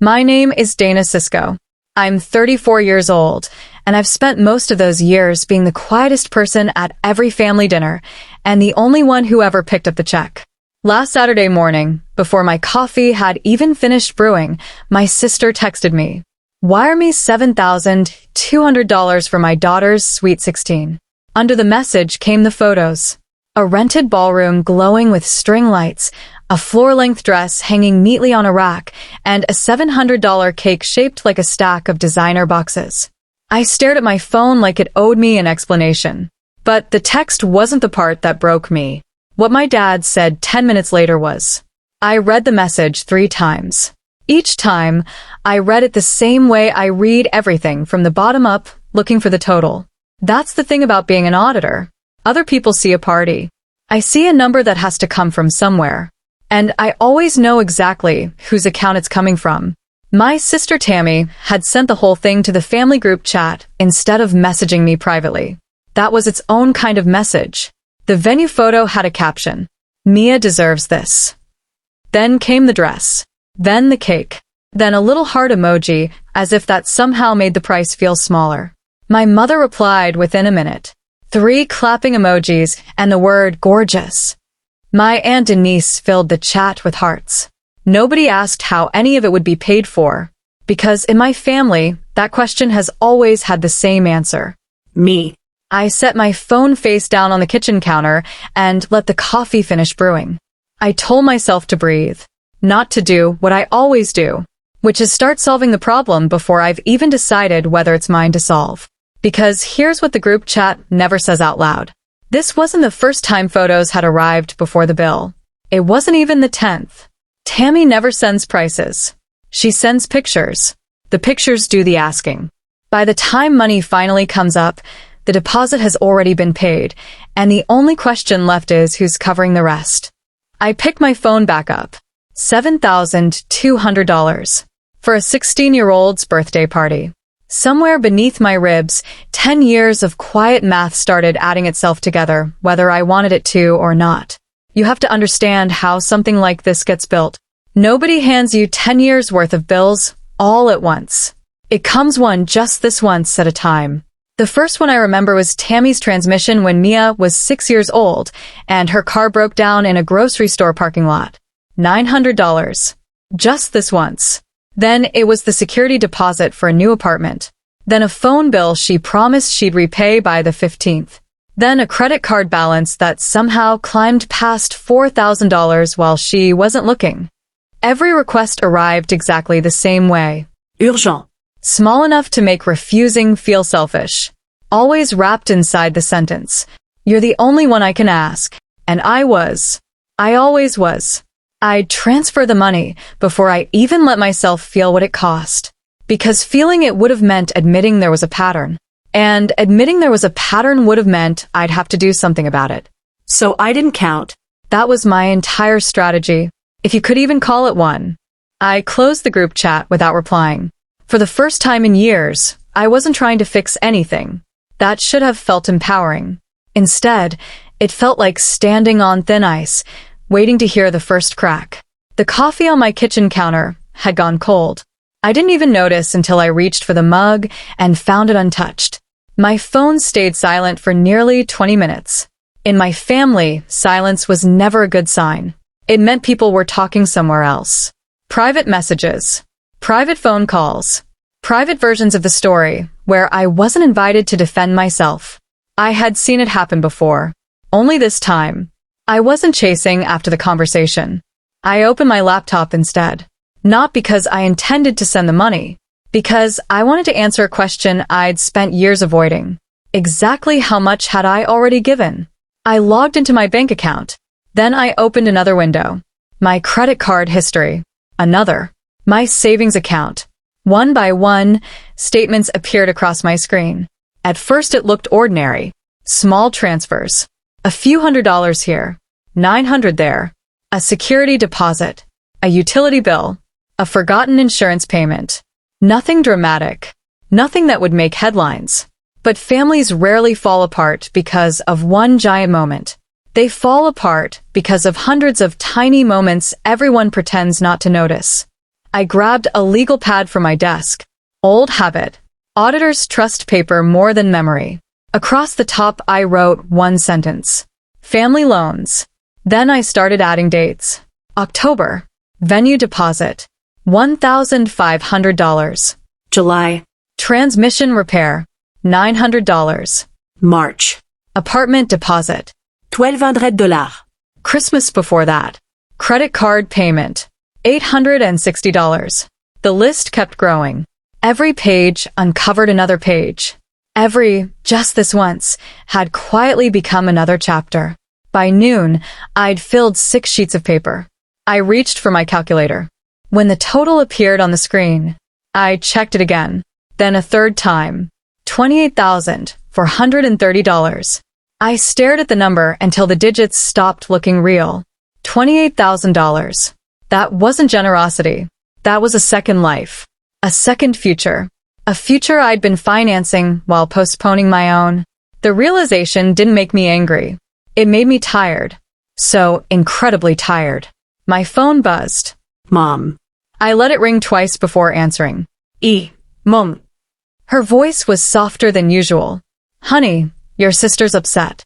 My name is Dana Cisco. I'm 34 years old, and I've spent most of those years being the quietest person at every family dinner and the only one who ever picked up the check. Last Saturday morning, before my coffee had even finished brewing, my sister texted me, "Wire me $7,200 for my daughter's Sweet 16. Under the message came the photos. A rented ballroom glowing with string lights, a floor-length dress hanging neatly on a rack, and a $700 cake shaped like a stack of designer boxes. I stared at my phone like it owed me an explanation. But the text wasn't the part that broke me. What my dad said 10 minutes later was, I read the message 3 times. Each time, I read it the same way I read everything from the bottom up, looking for the total. That's the thing about being an auditor. Other people see a party. I see a number that has to come from somewhere. And I always know exactly whose account it's coming from. My sister Tammy had sent the whole thing to the family group chat instead of messaging me privately. That was its own kind of message. The venue photo had a caption, "Mia deserves this." Then came the dress. Then the cake. Then a little heart emoji, as if that somehow made the price feel smaller. My mother replied within a minute. 3 clapping emojis and the word gorgeous. My aunt Denise filled the chat with hearts. Nobody asked how any of it would be paid for, because in my family, that question has always had the same answer. Me. I set my phone face down on the kitchen counter and let the coffee finish brewing. I told myself to breathe, not to do what I always do, which is start solving the problem before I've even decided whether it's mine to solve. Because here's what the group chat never says out loud. This wasn't the first time photos had arrived before the bill. It wasn't even the 10th. Tammy never sends prices. She sends pictures. The pictures do the asking. By the time money finally comes up, the deposit has already been paid, and the only question left is who's covering the rest. I pick my phone back up. $7,200 for a 16-year-old's birthday party. Somewhere beneath my ribs, 10 years of quiet math started adding itself together, whether I wanted it to or not. You have to understand how something like this gets built. Nobody hands you 10 years worth of bills all at once. It comes one just this once at a time. The first one I remember was Tammy's transmission when Mia was 6 years old and her car broke down in a grocery store parking lot. $900. Just this once. Then it was the security deposit for a new apartment. Then a phone bill she promised she'd repay by the 15th. Then a credit card balance that somehow climbed past $4,000 while she wasn't looking. Every request arrived exactly the same way. Urgent. Small enough to make refusing feel selfish. Always wrapped inside the sentence. You're the only one I can ask. And I always was. I'd transfer the money before I even let myself feel what it cost. Because feeling it would have meant admitting there was a pattern. And admitting there was a pattern would have meant I'd have to do something about it. So I didn't count. That was my entire strategy, if you could even call it one. I closed the group chat without replying. For the first time in years, I wasn't trying to fix anything. That should have felt empowering. Instead, it felt like standing on thin ice, waiting to hear the first crack. The coffee on my kitchen counter had gone cold. I didn't even notice until I reached for the mug and found it untouched. My phone stayed silent for nearly 20 minutes. In my family, silence was never a good sign. It meant people were talking somewhere else. Private messages. Private phone calls. Private versions of the story, where I wasn't invited to defend myself. I had seen it happen before. Only this time, I wasn't chasing after the conversation. I opened my laptop instead. Not because I intended to send the money, because I wanted to answer a question I'd spent years avoiding. Exactly how much had I already given? I logged into my bank account. Then I opened another window. My credit card history. Another. My savings account. One by one, statements appeared across my screen. At first it looked ordinary. Small transfers. A few $100s here. $900 there. A security deposit. A utility bill. A forgotten insurance payment. Nothing dramatic. Nothing that would make headlines. But families rarely fall apart because of one giant moment. They fall apart because of hundreds of tiny moments everyone pretends not to notice. I grabbed a legal pad from my desk. Old habit. Auditors trust paper more than memory. Across the top, I wrote one sentence. Family loans. Then I started adding dates. October. Venue deposit. $1,500. July. Transmission repair. $900. March. Apartment deposit. $1,200. Christmas before that. Credit card payment. $860. The list kept growing. Every page uncovered another page. Every, just this once, had quietly become another chapter. By noon, I'd filled 6 sheets of paper. I reached for my calculator. When the total appeared on the screen, I checked it again, then a third time. $28,430. I stared at the number until the digits stopped looking real. $28,000. That wasn't generosity. That was a second life. A second future. A future I'd been financing while postponing my own. The realization didn't make me angry. It made me tired. So incredibly tired. My phone buzzed. Mom. I let it ring twice before answering. Mom. Her voice was softer than usual. Honey, your sister's upset.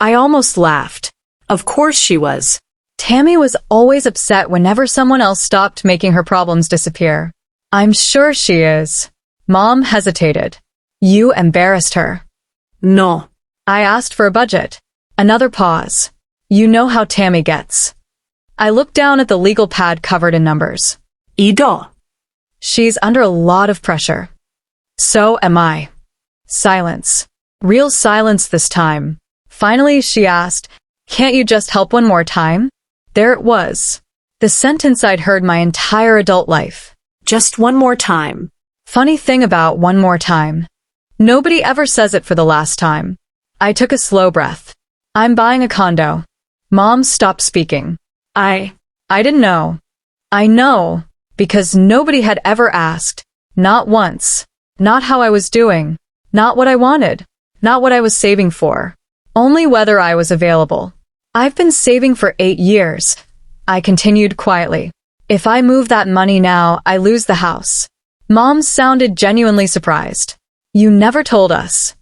I almost laughed. Of course she was. Tammy was always upset whenever someone else stopped making her problems disappear. I'm sure she is. Mom hesitated. You embarrassed her. No. I asked for a budget. Another pause. You know how Tammy gets. I looked down at the legal pad covered in numbers. Ido. She's under a lot of pressure. So am I. Silence. Real silence this time. Finally, she asked, can't you just help one more time? There it was. The sentence I'd heard my entire adult life. Just one more time. Funny thing about one more time. Nobody ever says it for the last time. I took a slow breath. I'm buying a condo. Mom stopped speaking. I didn't know. I know, because nobody had ever asked. Not once. Not how I was doing. Not what I wanted. Not what I was saving for. Only whether I was available. I've been saving for 8 years. I continued quietly. If I move that money now, I lose the house. Mom sounded genuinely surprised. You never told us.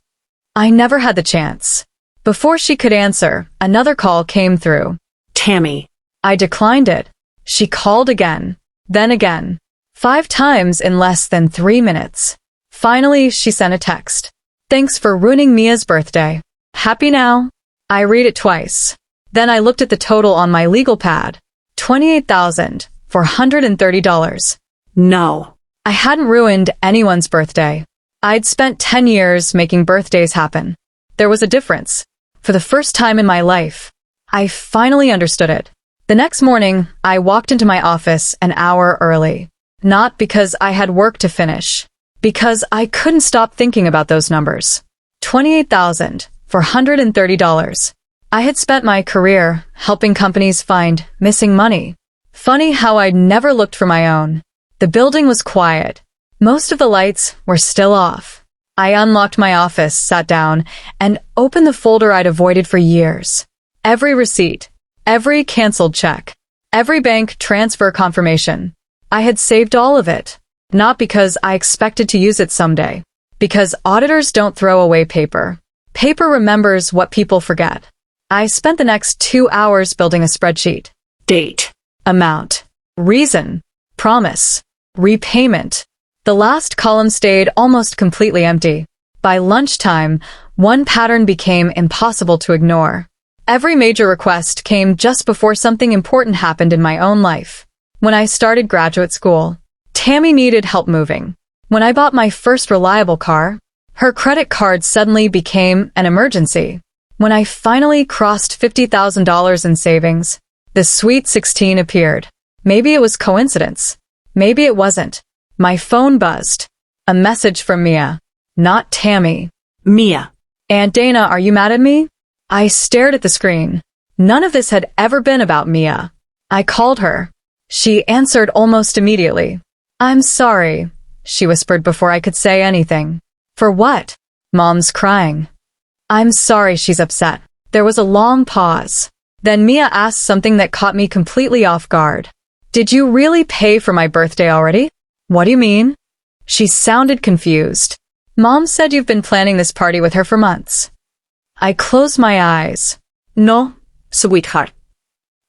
I never had the chance. Before she could answer, another call came through. Tammy. I declined it. She called again. Then again. 5 times in less than 3 minutes. Finally, she sent a text. Thanks for ruining Mia's birthday. Happy now? I read it twice. Then I looked at the total on my legal pad. $28,430. No. I hadn't ruined anyone's birthday. I'd spent 10 years making birthdays happen. There was a difference. For the first time in my life, I finally understood it. The next morning, I walked into my office an hour early. Not because I had work to finish. Because I couldn't stop thinking about those numbers. $28,430. I had spent my career helping companies find missing money. Funny how I'd never looked for my own. The building was quiet. Most of the lights were still off. I unlocked my office, sat down, and opened the folder I'd avoided for years. Every receipt, every canceled check, every bank transfer confirmation. I had saved all of it. Not because I expected to use it someday. Because auditors don't throw away paper. Paper remembers what people forget. I spent the next 2 hours building a spreadsheet. Date. Amount. Reason. Promise. Repayment. The last column stayed almost completely empty. By lunchtime, one pattern became impossible to ignore. Every major request came just before something important happened in my own life. When I started graduate school, Tammy needed help moving. When I bought my first reliable car, her credit card suddenly became an emergency. When I finally crossed $50,000 in savings, the Sweet 16 appeared. Maybe it was coincidence. Maybe it wasn't. My phone buzzed. A message from Mia. Not Tammy. Mia. Aunt Dana, are you mad at me? I stared at the screen. None of this had ever been about Mia. I called her. She answered almost immediately. I'm sorry, she whispered before I could say anything. For what? Mom's crying. I'm sorry she's upset. There was a long pause. Then Mia asked something that caught me completely off guard. Did you really pay for my birthday already? What do you mean? She sounded confused. Mom said you've been planning this party with her for months. I closed my eyes. No, sweetheart.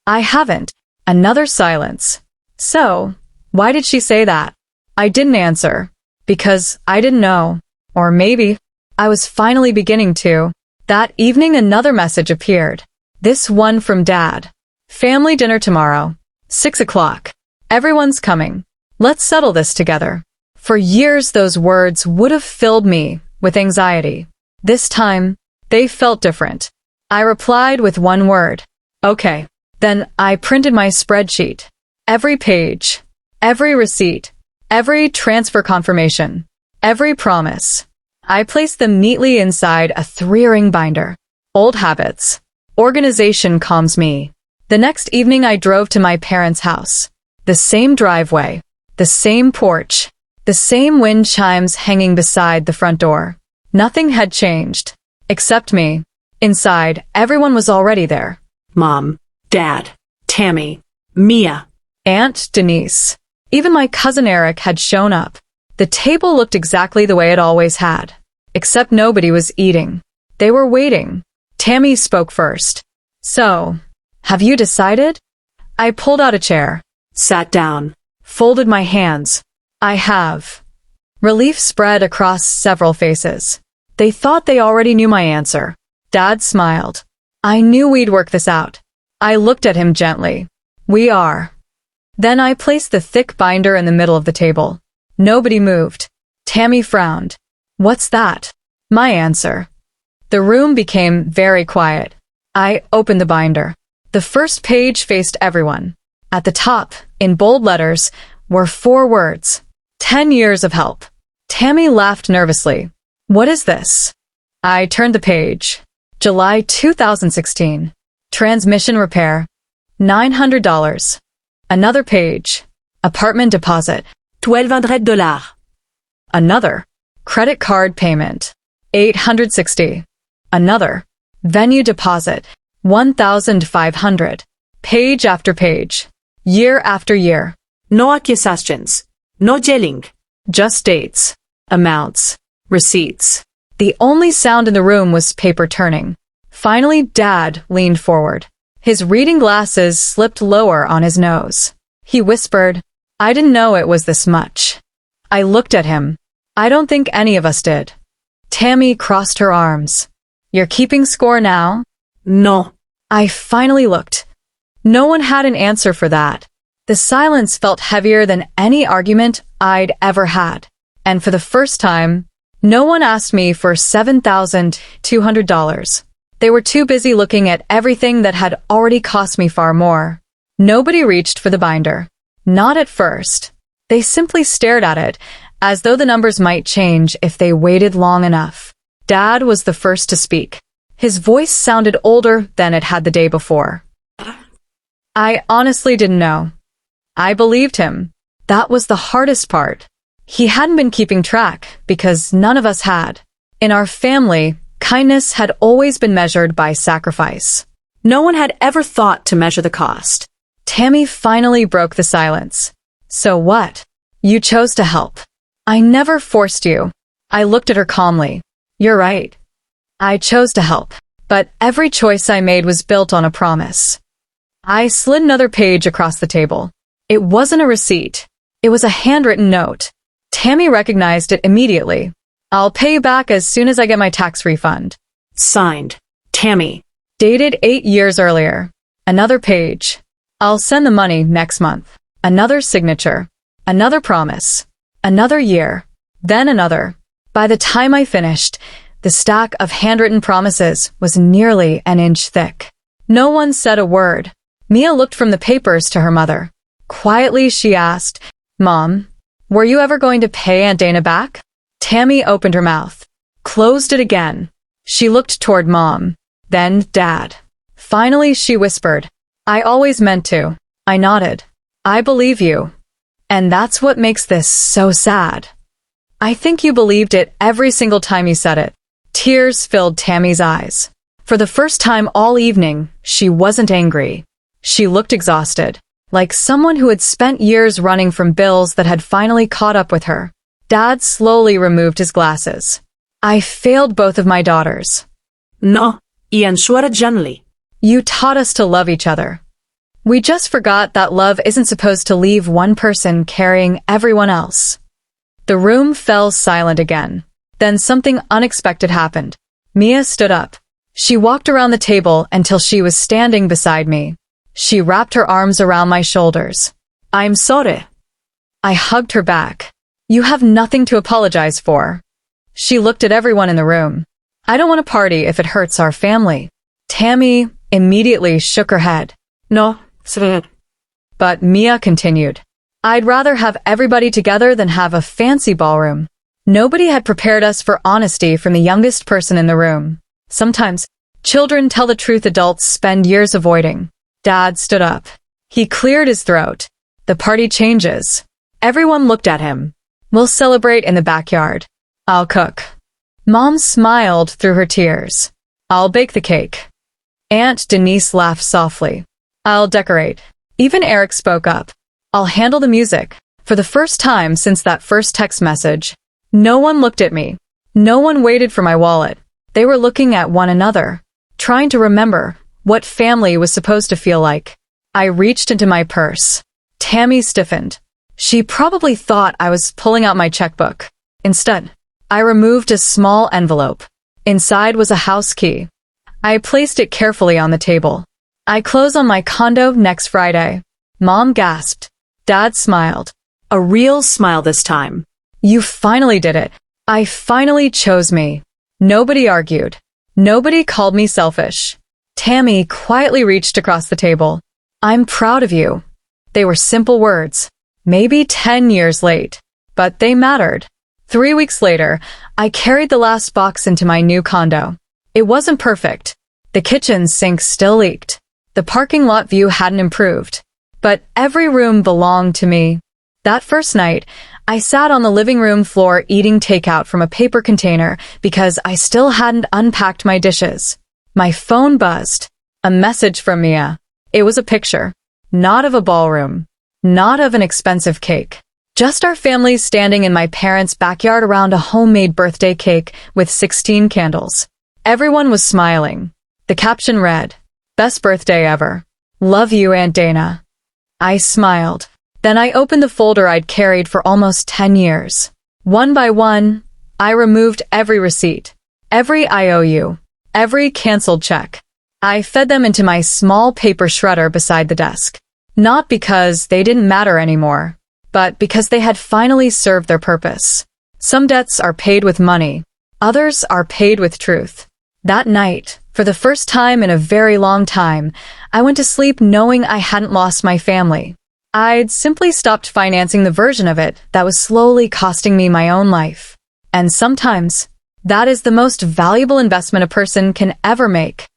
I haven't. Another silence. So, why did she say that? I didn't answer. Because I didn't know. Or maybe I was finally beginning to. That evening another message appeared. This one from Dad. Family dinner tomorrow. 6 o'clock. Everyone's coming. Let's settle this together. For years those words would have filled me with anxiety. This time, they felt different. I replied with one word. Okay. Then I printed my spreadsheet. Every page. Every receipt. Every transfer confirmation. Every promise. I placed them neatly inside a 3-ring binder. Old habits. Organization calms me. The next evening I drove to my parents' house. The same driveway. The same porch. The same wind chimes hanging beside the front door. Nothing had changed. Except me. Inside, everyone was already there. Mom, Dad, Tammy, Mia. Aunt Denise. Even my cousin Eric had shown up. The table looked exactly the way it always had. Except nobody was eating. They were waiting. Tammy spoke first. So, have you decided? I pulled out a chair. Sat down. Folded my hands. I have. Relief spread across several faces. They thought they already knew my answer. Dad smiled. I knew we'd work this out. I looked at him gently. We are. Then I placed the thick binder in the middle of the table. Nobody moved. Tammy frowned. What's that? My answer. The room became very quiet. I opened the binder. The first page faced everyone. At the top, in bold letters, were 4 words. 10 years of help. Tammy laughed nervously. What is this? I turned the page. July 2016. Transmission repair. $900. Another page. Apartment deposit. $1,200. Another. Credit card payment. $860. Another. Venue deposit. $1,500. Page after page. Year after year. No accusations. No yelling. Just dates. Amounts. Receipts. The only sound in the room was paper turning. Finally, Dad leaned forward. His reading glasses slipped lower on his nose. He whispered, I didn't know it was this much. I looked at him. I don't think any of us did. Tammy crossed her arms. You're keeping score now? No. I finally looked. No one had an answer for that. The silence felt heavier than any argument I'd ever had. And for the first time, no one asked me for $7,200. They were too busy looking at everything that had already cost me far more. Nobody reached for the binder. Not at first. They simply stared at it, as though the numbers might change if they waited long enough. Dad was the first to speak. His voice sounded older than it had the day before. I honestly didn't know. I believed him. That was the hardest part. He hadn't been keeping track, because none of us had. In our family, kindness had always been measured by sacrifice. No one had ever thought to measure the cost. Tammy finally broke the silence. So what? You chose to help. I never forced you. I looked at her calmly. You're right. I chose to help. But every choice I made was built on a promise. I slid another page across the table. It wasn't a receipt. It was a handwritten note. Tammy recognized it immediately. I'll pay you back as soon as I get my tax refund. Signed, Tammy. Dated 8 years earlier. Another page. I'll send the money next month. Another signature. Another promise. Another year. Then another. By the time I finished, the stack of handwritten promises was nearly an inch thick. No one said a word. Mia looked from the papers to her mother. Quietly, she asked, Mom, were you ever going to pay Aunt Dana back? Tammy opened her mouth. Closed it again. She looked toward Mom. Then Dad. Finally, she whispered, I always meant to. I nodded. I believe you. And that's what makes this so sad. I think you believed it every single time you said it. Tears filled Tammy's eyes. For the first time all evening, she wasn't angry. She looked exhausted. like someone who had spent years running from bills that had finally caught up with her. Dad slowly removed his glasses. I failed both of my daughters. No, y ensure gently. You taught us to love each other. We just forgot that love isn't supposed to leave one person carrying everyone else. The room fell silent again. Then something unexpected happened. Mia stood up. She walked around the table until she was standing beside me. She wrapped her arms around my shoulders. I'm sorry. I hugged her back. You have nothing to apologize for. She looked at everyone in the room. I don't want to party if it hurts our family. Tammy immediately shook her head. No, sir. But Mia continued. I'd rather have everybody together than have a fancy ballroom. Nobody had prepared us for honesty from the youngest person in the room. Sometimes, children tell the truth adults spend years avoiding. Dad stood up. He cleared his throat. The party changes. Everyone looked at him. We'll celebrate in the backyard. I'll cook. Mom smiled through her tears. I'll bake the cake. Aunt Denise laughed softly. I'll decorate. Even Eric spoke up. I'll handle the music. For the first time since that first text message, no one looked at me. No one waited for my wallet. They were looking at one another, trying to remember what family was supposed to feel like. I reached into my purse. Tammy stiffened. She probably thought I was pulling out my checkbook. Instead, I removed a small envelope. Inside was a house key. I placed it carefully on the table. I close on my condo next Friday. Mom gasped. Dad smiled. A real smile this time. You finally did it. I finally chose me. Nobody argued. Nobody called me selfish. Tammy quietly reached across the table. I'm proud of you. They were simple words. Maybe 10 years late. But they mattered. 3 weeks later, I carried the last box into my new condo. It wasn't perfect. The kitchen sink still leaked. The parking lot view hadn't improved. But every room belonged to me. That first night, I sat on the living room floor eating takeout from a paper container because I still hadn't unpacked my dishes. My phone buzzed. A message from Mia. It was a picture. Not of a ballroom. Not of an expensive cake. Just our family standing in my parents' backyard around a homemade birthday cake with 16 candles. Everyone was smiling. The caption read, "Best birthday ever. Love you, Aunt Dana." I smiled. Then I opened the folder I'd carried for almost 10 years. One by one, I removed every receipt, every IOU, every canceled check. I fed them into my small paper shredder beside the desk. Not because they didn't matter anymore, but because they had finally served their purpose. Some debts are paid with money. Others are paid with truth. That night, for the first time in a very long time, I went to sleep knowing I hadn't lost my family. I'd simply stopped financing the version of it that was slowly costing me my own life. And sometimes, that is the most valuable investment a person can ever make.